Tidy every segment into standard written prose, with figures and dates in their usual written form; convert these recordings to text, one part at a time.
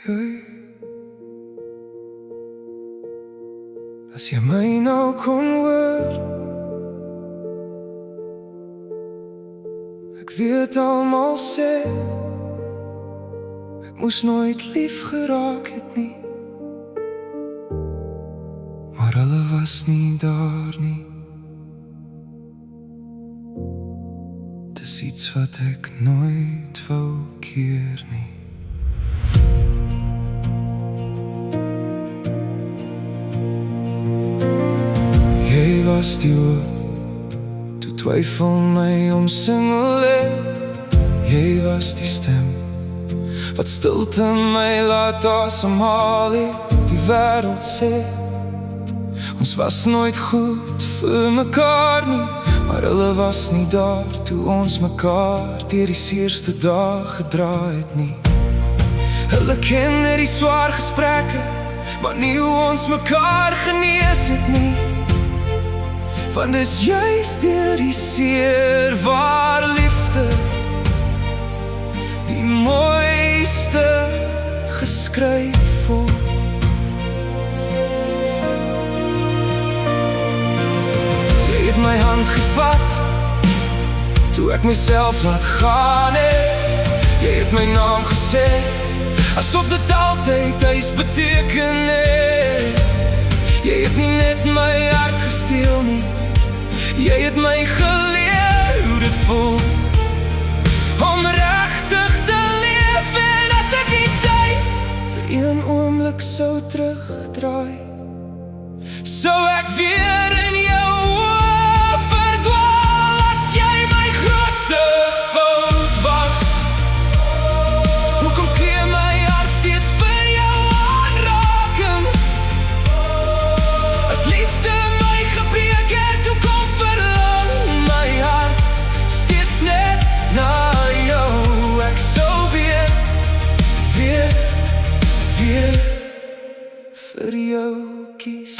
Hey. As jy my nou kon hoor, ek weet almal sê ek moes nooit lief geraak het nie, maar hulle was nie daar nie. Dis iets wat ek nooit wou keer nie. Jy was die hoop, toe twyfel my omsingel het. Jy was die stem, wat stilte my laat asemhaal het. Die wêreld sê, ons was nooit goed vir mekaar nie, maar hulle was nie daar toe ons mekaar deur die seerste dag gedra het nie. Hulle ken net die swaar gesprekke, maar nie hoe ons mekaar genees het nie. Want dis juist deur die seer waar liefde die mooiste geskryf word. Jy het my hand gevat toe ek myself laat gaan het. Jy het my naam gesê asof dit altyd huis beteken het. Jy het nie net my hart gesteel nie, jy het my geleer hoe dit voel om regtig te leef. En as ek die tyd vir een oomblik sou terugdraai, sou ek weer in jou oë verdwaal. As jy my grootste fout was, hoekom skree my hart steeds vir jou aanraking? As liefde my gebreek het, hoekom verlang my hart steeds net na jou? Ek sou weer vir jou kies.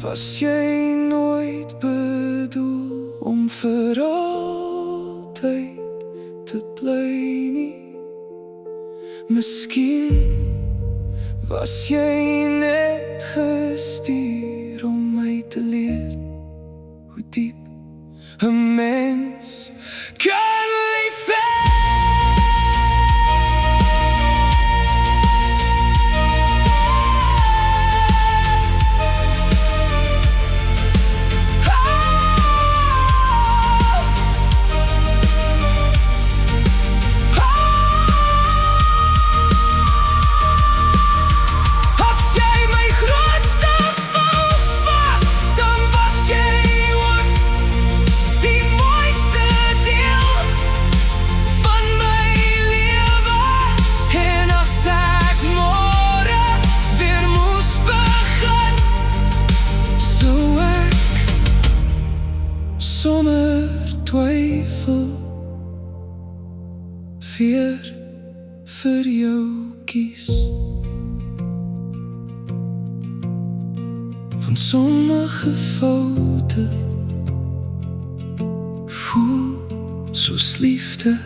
Was jy nooit bedoel om vir altyd te bly nie? Miskien was jy net gestuur om my te leer hoe diep 'n mens kan lief hê. Sonder twyfel weer vir jou kies. Van sommige foute voel soos liefde.